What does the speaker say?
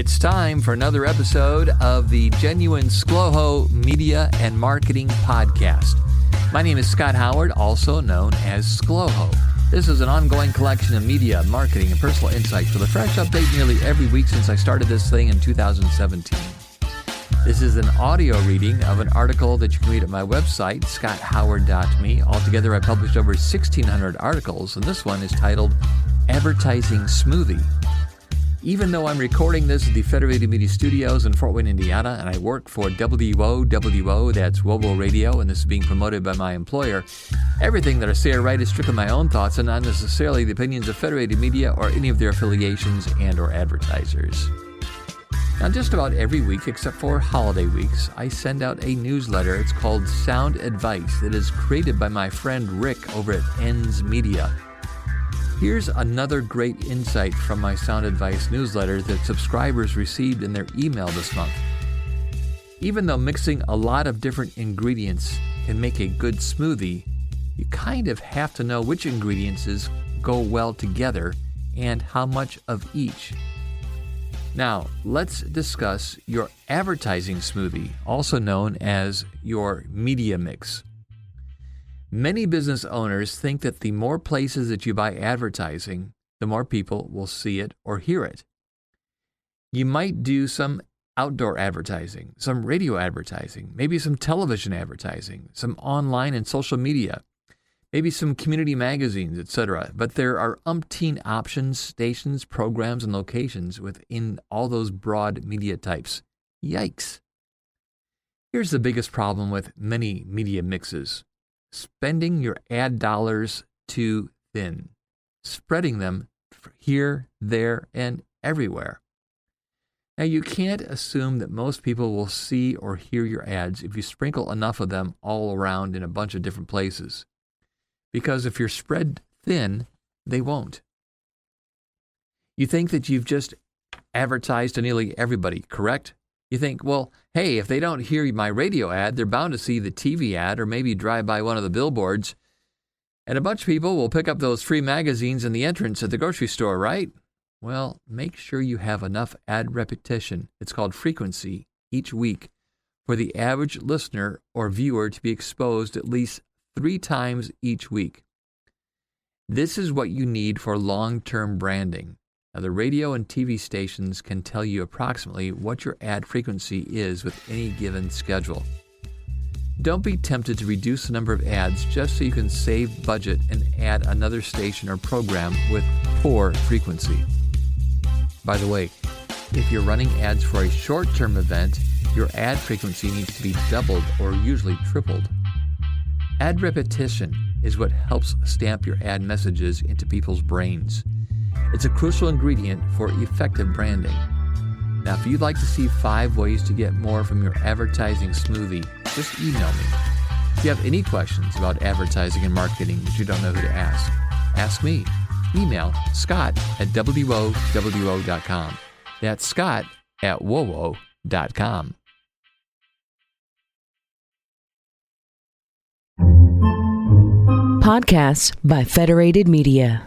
It's time for another episode of the Genuine ScLoHo Media and Marketing Podcast. My name is Scott Howard, also known as ScLoHo. This is an ongoing collection of media, marketing, and personal insights with a fresh update nearly every week since I started this thing in 2017. This is an audio reading of an article that you can read at my website, scotthoward.me. Altogether, I published over 1,600 articles, and this one is titled Advertising Smoothie. Even though I'm recording this at the Federated Media Studios in Fort Wayne, Indiana, and I work for WOWO, that's WOWO Radio, and this is being promoted by my employer, everything that I say or write is strictly my own thoughts and not necessarily the opinions of Federated Media or any of their affiliations and or advertisers. Now, just about every week, except for holiday weeks, I send out a newsletter. It's called Sound Advice that is created by my friend Rick over at Ends Media. Here's another great insight from my Sound Advice newsletter that subscribers received in their email this month. Even though mixing a lot of different ingredients can make a good smoothie, you kind of have to know which ingredients go well together and how much of each. Now, let's discuss your advertising smoothie, also known as your media mix. Many business owners think that the more places that you buy advertising, the more people will see it or hear it. You might do some outdoor advertising, some radio advertising, maybe some television advertising, some online and social media, maybe some community magazines, etc. But there are umpteen options, stations, programs, and locations within all those broad media types. Yikes. Here's the biggest problem with many media mixes. Spending your ad dollars too thin, spreading them here, there, and everywhere. Now, you can't assume that most people will see or hear your ads if you sprinkle enough of them all around in a bunch of different places. Because if you're spread thin, they won't. You think that you've just advertised to nearly everybody, correct? You think, well, hey, if they don't hear my radio ad, they're bound to see the TV ad or maybe drive by one of the billboards. And a bunch of people will pick up those free magazines in the entrance at the grocery store, right? Well, make sure you have enough ad repetition, it's called frequency, each week for the average listener or viewer to be exposed at least 3 times each week. This is what you need for long-term branding. Now, the radio and TV stations can tell you approximately what your ad frequency is with any given schedule. Don't be tempted to reduce the number of ads just so you can save budget and add another station or program with poor frequency. By the way, if you're running ads for a short-term event, your ad frequency needs to be doubled or usually tripled. Ad repetition is what helps stamp your ad messages into people's brains. It's a crucial ingredient for effective branding. Now, if you'd like to see 5 ways to get more from your advertising smoothie, just email me. If you have any questions about advertising and marketing but you don't know who to ask me. Email scott@wowo.com. That's scott@wowo.com. Podcasts by Federated Media.